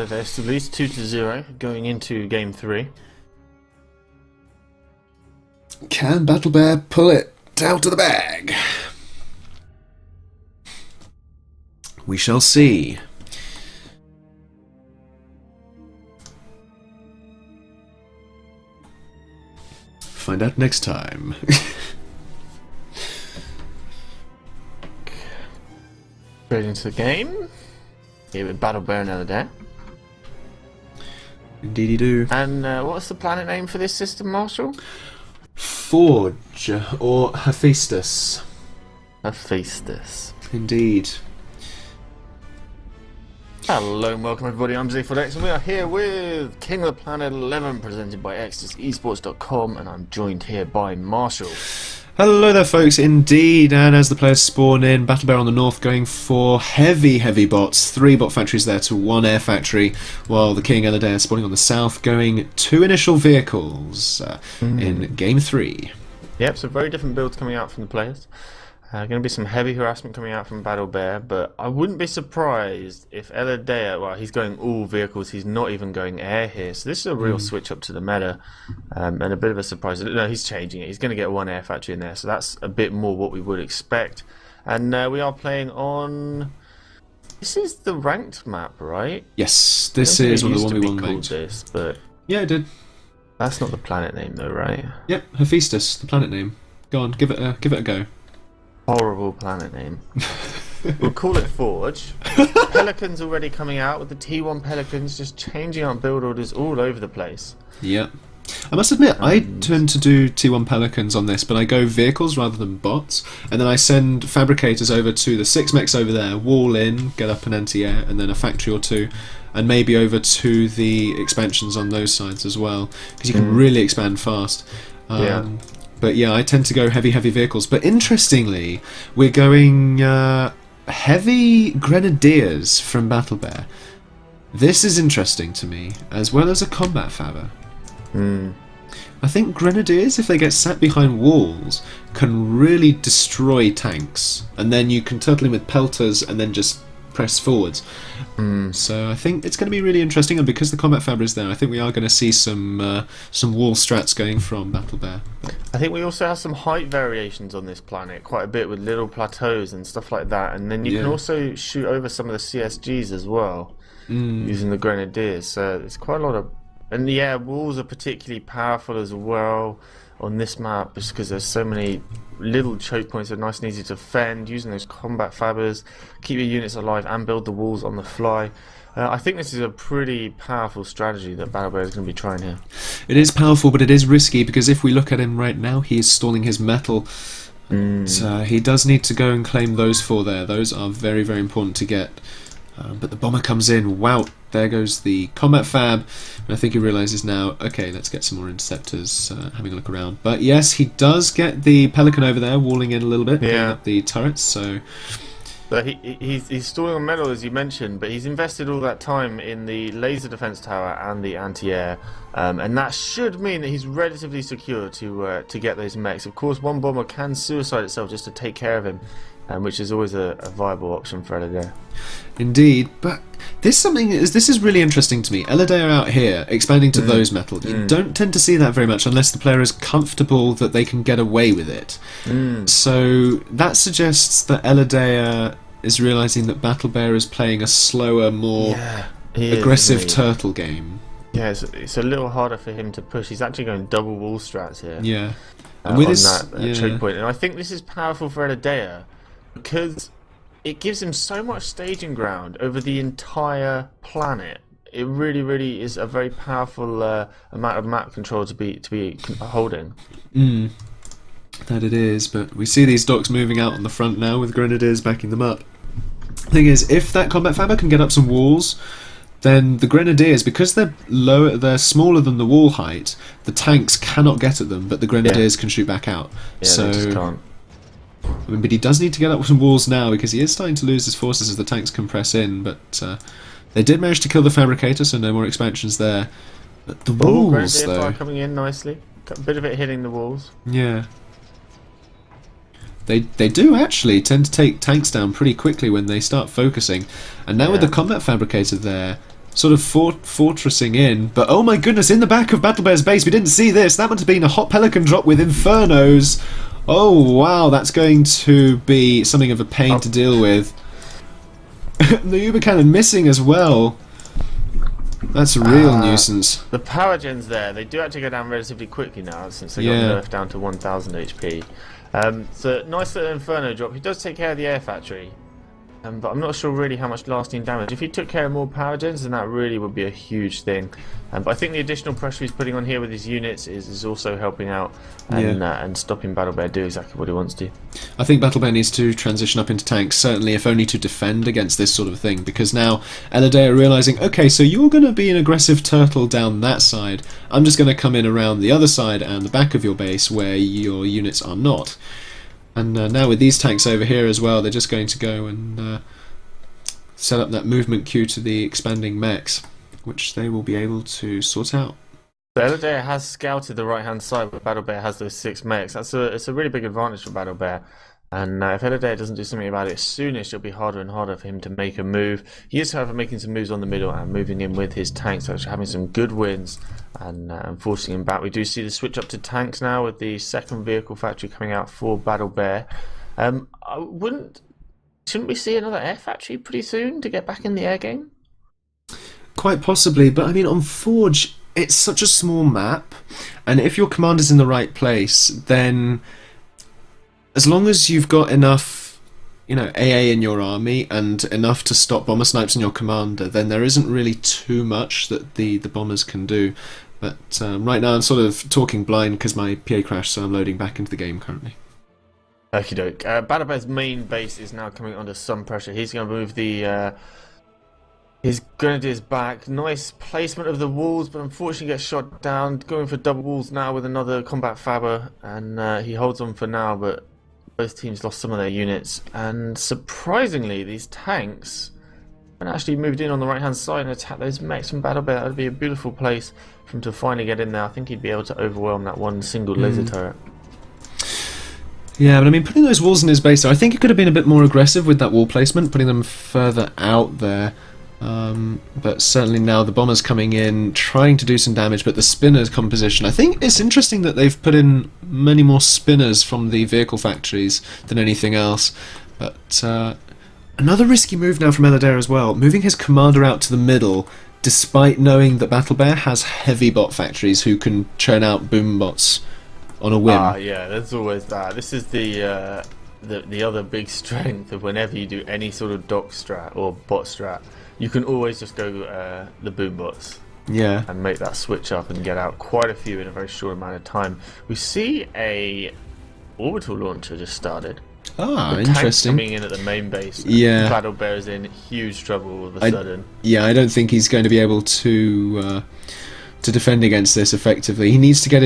So there's at least 2-0 going into game 3. Can Battlebear pull it out of the bag? We shall see. Find out next time. Straight into the game. Here with Battlebear another day. Indeedy do. And what's the planet name for this system, Marshall? Forge, or Hephaestus. Hephaestus. Indeed. Hello and welcome everybody, I'm Z4X and we are here with King of the Planet 11 presented by ExodusEsports.com, and I'm joined here by Marshall. Hello there folks, indeed, and as the players spawn in, Battlebear on the north going for heavy bots, 3 bot factories there to 1 air factory, while the King and the Day are spawning on the south going 2 initial vehicles in game 3. Yep, so very different builds coming out from the players. Going to be some heavy harassment coming out from Battlebear, but I wouldn't be surprised if Eladea, well, he's going all vehicles, he's not even going air here, so this is a real switch up to the meta, and a bit of a surprise. No, he's changing it, he's going to get 1 air factory in there, so that's a bit more what we would expect. And we are playing on... This is the ranked map, right? Yes, this is one of the 1v1 ranked. This, but yeah, it did. That's not the planet name though, right? Yep, Hephaestus, the planet name. Go on, give it a go. Horrible planet name. We'll call it Forge. Pelicans already coming out with the T1 Pelicans just changing up build orders all over the place. Yep. I must admit, I tend to do T1 Pelicans on this, but I go vehicles rather than bots, and then I send fabricators over to the 6 mechs over there, wall in, get up an anti-air, and then a factory or 2, and maybe over to the expansions on those sides as well, because you can really expand fast. Yeah. But yeah, I tend to go heavy vehicles. But interestingly, we're going heavy grenadiers from Battlebear. This is interesting to me, as well as a combat fabber. I think grenadiers, if they get sat behind walls, can really destroy tanks. And then you can turtle in with pelters and then just press forwards. So I think it's going to be really interesting, and because the combat fabber is there, I think we are going to see some wall strats going from Battlebear. I think we also have some height variations on this planet, quite a bit, with little plateaus and stuff like that, and then you can also shoot over some of the CSGs as well, using the grenadiers, so it's quite a lot of... And yeah, walls are particularly powerful as well on this map, just because there's so many little choke points that are nice and easy to fend, using those combat fabbers, keep your units alive and build the walls on the fly. I think this is a pretty powerful strategy that Battlebear is going to be trying here. It is powerful, but it is risky, because if we look at him right now, he is stalling his metal. He does need to go and claim those 4 there. Those are very important to get. But the bomber comes in. Wow, there goes the combat fab. And I think he realises now, okay, let's get some more interceptors, having a look around. But yes, he does get the Pelican over there, walling in a little bit, pulling up the turrets, so... But he's stalling on metal, as you mentioned, but he's invested all that time in the laser defense tower and the anti-air, and that should mean that he's relatively secure to get those mechs. Of course, one bomber can suicide itself just to take care of him, which is always a viable option for Eladea. Indeed, but this is really interesting to me. Eladea out here expanding to those metal. You don't tend to see that very much unless the player is comfortable that they can get away with it. So that suggests that Eladea is realising that Battlebear is playing a slower, more aggressive turtle game. Yeah, it's a little harder for him to push. He's actually going double wall strats here. Yeah, and with that choke point, and I think this is powerful for Eladea because it gives him so much staging ground over the entire planet. It really is a very powerful amount of map control to be holding. That it is, but we see these docks moving out on the front now with grenadiers backing them up. Thing is, if that combat fabber can get up some walls, then the grenadiers, because they're smaller than the wall height, the tanks cannot get at them, but the grenadiers can shoot back out. Yeah, so they just can't. I mean, but he does need to get up some walls now, because he is starting to lose his forces as the tanks compress in, but they did manage to kill the fabricator, so no more expansions there. But the walls, grenadier though... fire coming in nicely. A bit of it hitting the walls. Yeah. They do actually tend to take tanks down pretty quickly when they start focusing. And now with the combat fabricator there, sort of fortressing in. But oh my goodness, in the back of Battlebear's base, we didn't see this. That must have been a hot pelican drop with infernos. Oh wow, that's going to be something of a pain to deal with. The Uber cannon missing as well. That's a real nuisance. The power gens there, they do actually go down relatively quickly now since they got nerfed down to 1000 HP. So nice little inferno drop. He does take care of the air factory. But I'm not sure really how much lasting damage. If he took care of more power gens, then that really would be a huge thing. But I think the additional pressure he's putting on here with his units is also helping out and stopping Battlebear do exactly what he wants to. I think Battlebear needs to transition up into tanks, certainly if only to defend against this sort of thing, because now Eladay are realising, okay, so you're going to be an aggressive turtle down that side. I'm just going to come in around the other side and the back of your base where your units are not. And now with these tanks over here as well, they're just going to go and set up that movement queue to the expanding mechs, which they will be able to sort out. Battlebear has scouted the right-hand side, but Battlebear has those 6 mechs. It's a really big advantage for Battlebear. And if Eladay doesn't do something about it soonish, it'll be harder and harder for him to make a move. He is, however, making some moves on the middle and moving in with his tanks, actually having some good wins and forcing him back. We do see the switch up to tanks now with the second vehicle factory coming out for Battlebear. Shouldn't we see another air factory pretty soon to get back in the air game? Quite possibly, but I mean, on Forge, it's such a small map, and if your commander's in the right place, then as long as you've got enough, AA in your army and enough to stop bomber snipes on your commander, then there isn't really too much that the bombers can do. But right now I'm sort of talking blind because my PA crashed, so I'm loading back into the game currently. Okie doke. Battlebear's main base is now coming under some pressure. He's going to move his grenadiers back. Nice placement of the walls, but unfortunately gets shot down. Going for double walls now with another combat fabber, and he holds on for now, but both teams lost some of their units. And surprisingly, these tanks haven't actually moved in on the right-hand side and attack those mechs from Battlebear. That would be a beautiful place for him to finally get in there. I think he'd be able to overwhelm that one single laser turret. Yeah, but I mean, putting those walls in his base, I think it could have been a bit more aggressive with that wall placement, putting them further out there. But certainly now the bombers coming in, trying to do some damage, but the spinners composition, I think it's interesting that they've put in many more spinners from the vehicle factories than anything else. But another risky move now from Eladay as well, moving his commander out to the middle, despite knowing that Battlebear has heavy bot factories who can churn out boom bots on a whim. Yeah, there's always that. This is the other big strength of whenever you do any sort of dock strat or bot strat. You can always just go the boom bots, and make that switch up and get out quite a few in a very short amount of time. We see a orbital launcher just started. Interesting. Coming in at the main base. Yeah, Battlebear is in huge trouble all of a sudden. Yeah, I don't think he's going to be able to defend against this effectively. He needs to get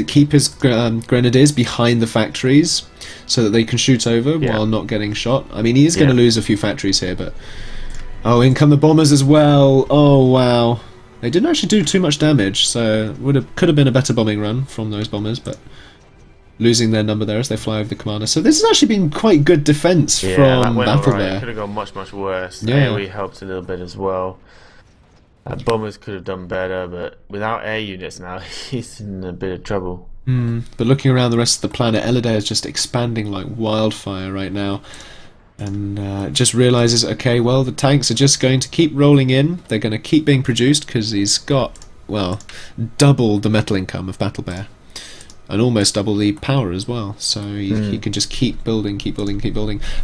keep his grenadiers behind the factories so that they can shoot over while not getting shot. I mean, he is going to lose a few factories here, but in come the bombers as well. Oh wow, they didn't actually do too much damage, so could have been a better bombing run from those bombers, but losing their number there as they fly over the commander. So this has actually been quite good defense from Battlebear. It could have gone much worse. Yeah. AoE helped a little bit as well. Bombers could have done better, but without air units now, he's in a bit of trouble. But looking around the rest of the planet, Eladay is just expanding like wildfire right now. And just realises, okay, well, the tanks are just going to keep rolling in. They're going to keep being produced because he's got, well, double the metal income of Battlebear. And almost double the power as well. So he can just keep building.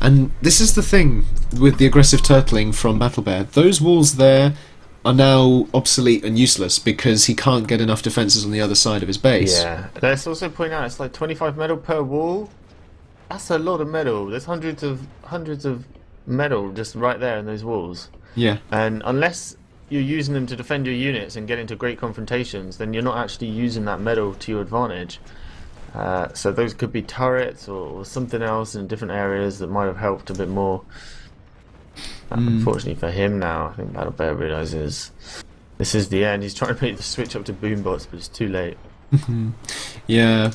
And this is the thing with the aggressive turtling from Battlebear. Those walls there are now obsolete and useless because he can't get enough defences on the other side of his base. Yeah, let's also point out it's like 25 metal per wall. That's a lot of metal. There's hundreds of metal just right there in those walls. Yeah. And unless you're using them to defend your units and get into great confrontations, then you're not actually using that metal to your advantage. So those could be turrets or something else in different areas that might have helped a bit more. Unfortunately for him now, I think Battlebear realises this is the end. He's trying to make the switch up to boom bots, but it's too late. Yeah.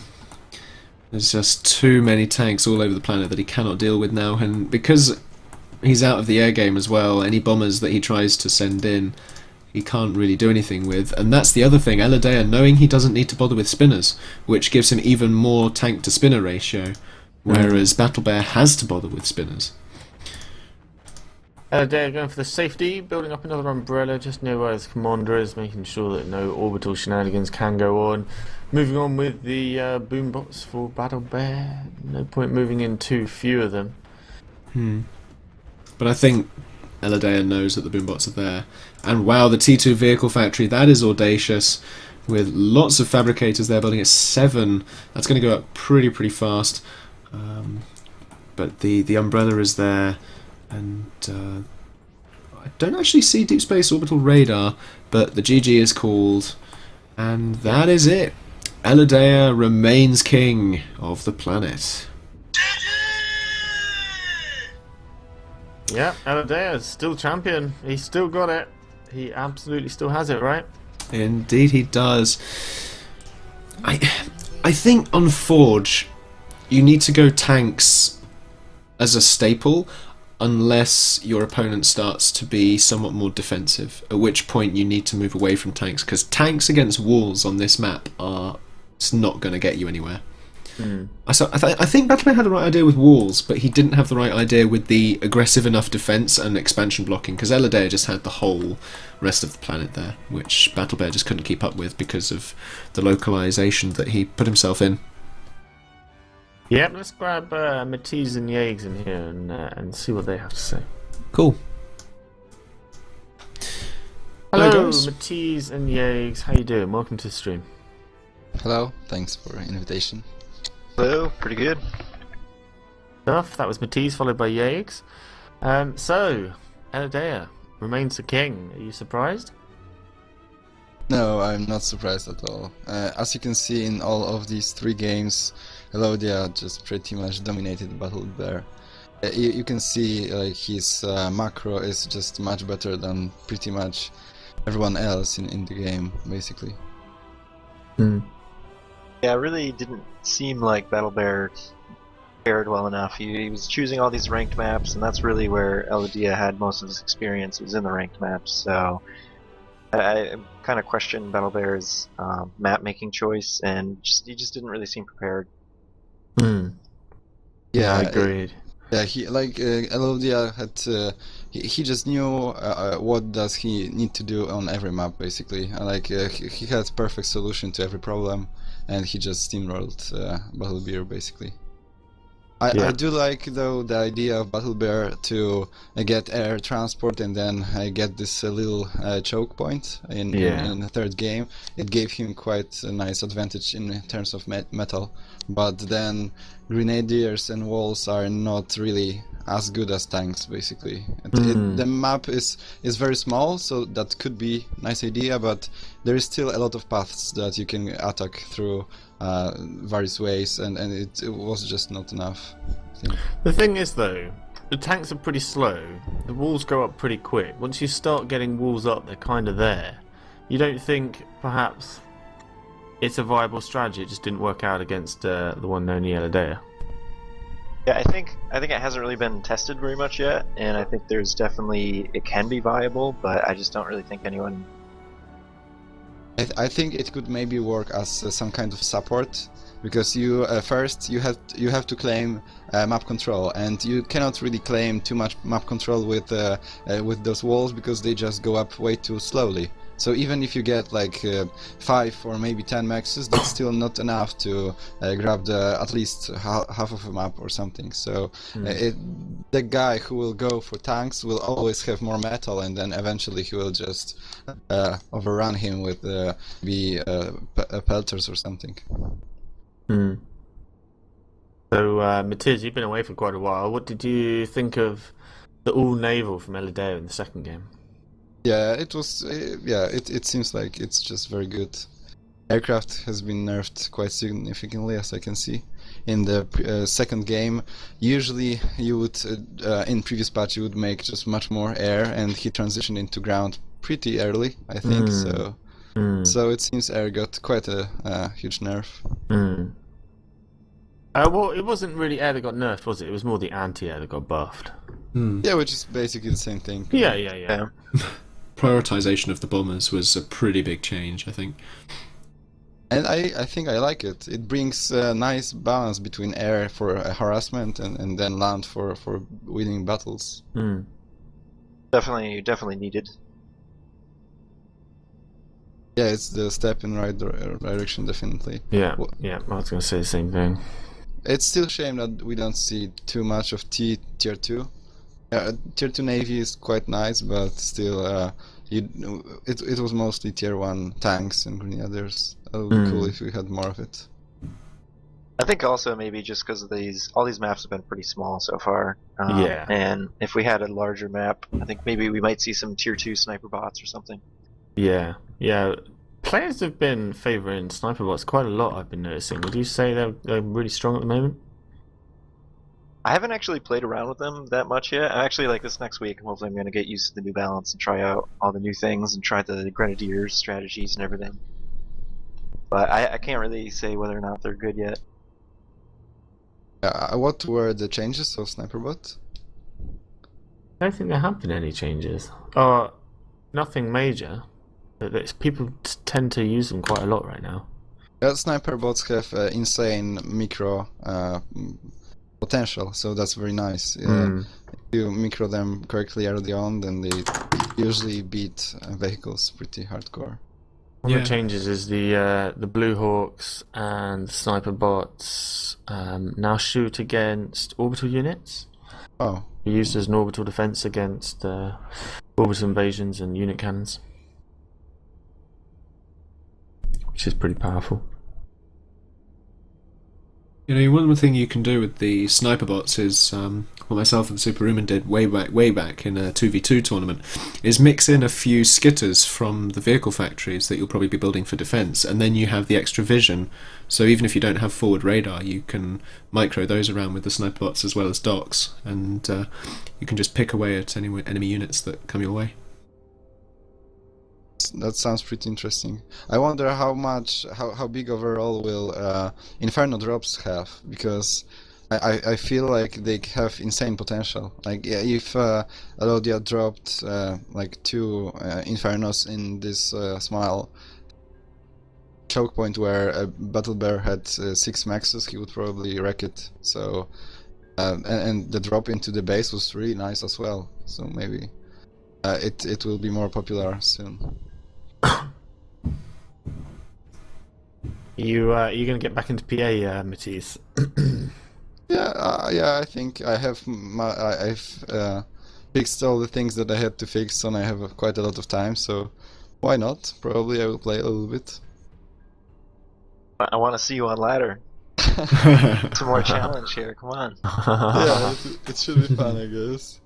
There's just too many tanks all over the planet that he cannot deal with now, and because he's out of the air game as well, any bombers that he tries to send in he can't really do anything with. And that's the other thing, Elodea knowing he doesn't need to bother with spinners, which gives him even more tank to spinner ratio, whereas Battlebear has to bother with spinners. Elodea going for the safety, building up another umbrella just near where his commander is, making sure that no orbital shenanigans can go on. Moving on with the boombots for Battlebear. No point moving in too few of them. But I think Elodea knows that the boombots are there. And wow, the T2 vehicle factory, that is audacious. With lots of fabricators there, building at 7. That's going to go up pretty fast. But the umbrella is there. And I don't actually see Deep Space Orbital Radar, but the GG is called. And that is it. Elodea remains king of the planet. Yeah, Elodea is still champion. He's still got it. He absolutely still has it, right? Indeed he does. I think on Forge, you need to go tanks as a staple, unless your opponent starts to be somewhat more defensive, at which point you need to move away from tanks, because tanks against walls on this map are it's not going to get you anywhere. I think Battlebear had the right idea with walls, but he didn't have the right idea with the aggressive enough defense and expansion blocking, because Elodea just had the whole rest of the planet there, which Battlebear just couldn't keep up with because of the localization that he put himself in. Yep, let's grab Matisse and Yags in here and see what they have to say. Cool. Hello, Matisse and Yags. How you doing? Welcome to the stream. Hello, thanks for the invitation. Hello, pretty good. Stuff. That was Matisse, followed by Yags. So, Elodea remains the king. Are you surprised? No, I'm not surprised at all. As you can see in all of these 3 games, Elodea just pretty much dominated Battlebear. You can see like his macro is just much better than pretty much everyone else in the game, basically. Yeah, it really didn't seem like Battlebear fared well enough. He was choosing all these ranked maps, and that's really where Elodea had most of his experience, was in the ranked maps, so I kind of questioned Battlebear's map-making choice, and he just didn't really seem prepared. Yeah, I agreed. He Elodea had he just knew what does he need to do on every map, basically. He had perfect solution to every problem, and he just steamrolled Battlebear, basically. I do like, though, the idea of Battlebear to get air transport and then get this little choke point in the 3rd game. It gave him quite a nice advantage in terms of metal, but then grenadiers and walls are not really as good as tanks, basically. The map is very small, so that could be a nice idea, but there is still a lot of paths that you can attack through various ways, and it was just not enough, I think. The thing is, though, the tanks are pretty slow. The walls go up pretty quick. Once you start getting walls up, they're kind of there. You don't think, perhaps, it's a viable strategy? It just didn't work out against the one known as Elodea. Yeah, I think it hasn't really been tested very much yet, and I think there's definitely it can be viable, but I just don't really think anyone. I think it could maybe work as some kind of support, because you first you have to claim map control, and you cannot really claim too much map control with those walls, because they just go up way too slowly. So even if you get like 5 or maybe 10 maxes, that's still not enough to grab at least half of a map or something. So the guy who will go for tanks will always have more metal, and then eventually he will just overrun him with pelters or something. So, Matisse, you've been away for quite a while. What did you think of the all-naval from Elodea in the 2nd game? Yeah, it was. It seems like it's just very good. Aircraft has been nerfed quite significantly, as I can see. In the 2nd game, usually you would, in previous patch, you would make just much more air, and he transitioned into ground pretty early, I think. So it seems air got quite a huge nerf. Well, it wasn't really air that got nerfed, was it? It was more the anti-air that got buffed. Yeah, which is basically the same thing. Yeah. prioritization of the bombers was a pretty big change, I think. And I think I like it. It brings a nice balance between air for harassment and then land for winning battles. Definitely needed. Yeah, it's the step in right direction, definitely. Yeah, I was going to say the same thing. It's still a shame that we don't see too much of tier 2. Tier 2 Navy is quite nice, but still, it was mostly tier 1 tanks and grenadiers. It would be cool if we had more of it. I think also maybe just because of all these maps have been pretty small so far. Yeah. And if we had a larger map, I think maybe we might see some tier 2 sniper bots or something. Yeah. Players have been favouring sniper bots quite a lot, I've been noticing. Would you say they're really strong at the moment? I haven't actually played around with them that much yet. I'm actually, like, this next week, hopefully I'm going to get used to the new balance and try out all the new things and try the Grenadiers strategies and everything. But I can't really say whether or not they're good yet. What were the changes of sniper bot? I don't think there have been any changes. Nothing major. But people tend to use them quite a lot right now. Sniper bots have insane micro potential, so that's very nice. If you micro them correctly early on, then they usually beat vehicles pretty hardcore. One of the changes is the Blue Hawks and sniper bots now shoot against orbital units. Oh. They're used as an orbital defense against orbital invasions and unit cannons, which is pretty powerful. You know, one thing you can do with the sniper bots is what myself and Superhuman did way back in a 2v2 tournament, is mix in a few skitters from the vehicle factories that you'll probably be building for defence, and then you have the extra vision. So even if you don't have forward radar, you can micro those around with the sniper bots as well as docks, and you can just pick away at any enemy units that come your way. That sounds pretty interesting. I wonder how big overall will Inferno drops have, because I feel like they have insane potential. Like, if Alodia dropped like 2 Infernos in this small choke point where Battlebear had 6 maxes, he would probably wreck it. So and the drop into the base was really nice as well. So maybe it will be more popular soon. You gonna get back into PA, Matisse? Yeah. I think I've fixed all the things that I had to fix, and I have quite a lot of time. So why not? Probably I will play a little bit. I want to see you on ladder. Some more challenge here. Come on. Yeah, it should be fun, I guess.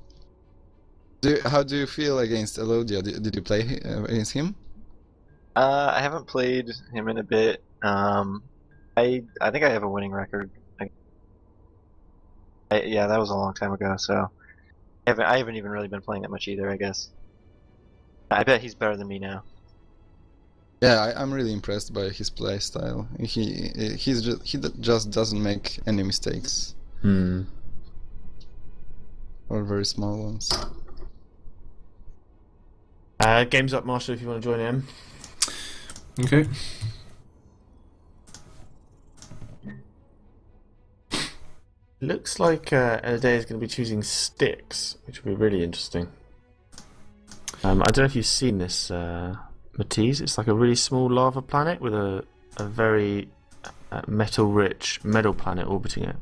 How do you feel against Alodia? Did you play against him? I haven't played him in a bit. I think I have a winning record. Yeah, that was a long time ago, so I haven't even really been playing that much either, I guess. I bet he's better than me now. Yeah, I'm really impressed by his play style. He just doesn't make any mistakes. Or very small ones. Game's up, Marshall, if you want to join in. Okay. Looks like Ade is going to be choosing sticks, which will be really interesting. I don't know if you've seen this, Matisse. It's like a really small lava planet with a very metal-rich metal planet orbiting it.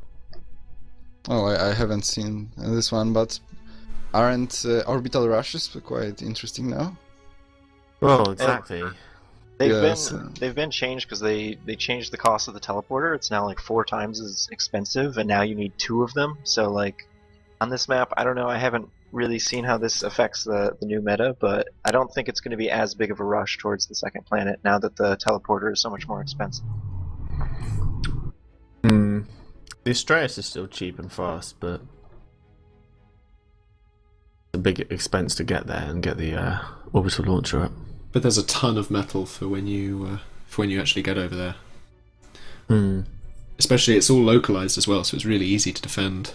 Oh, I haven't seen this one, but aren't orbital rushes quite interesting now? Well, exactly. They've been changed because they changed the cost of the teleporter. It's now like 4 times as expensive, and now you need 2 of them. So like on this map, I don't know. I haven't really seen how this affects the new meta, but I don't think it's going to be as big of a rush towards the second planet now that the teleporter is so much more expensive. The Astraeus is still cheap and fast, but it's a big expense to get there and get the orbital launcher up. But there's a ton of metal for when you actually get over there. Especially, it's all localized as well, so it's really easy to defend.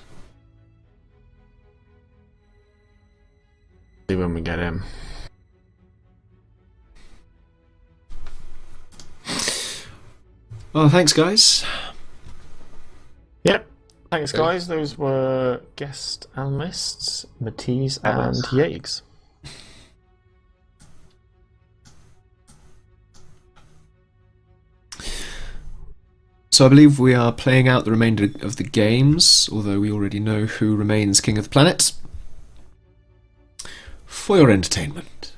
See when we get in. Well, thanks, guys. Yep. Thanks, guys. Those were guest analysts, Matisse and Yates. So I believe we are playing out the remainder of the games, although we already know who remains King of the Planet. For your entertainment.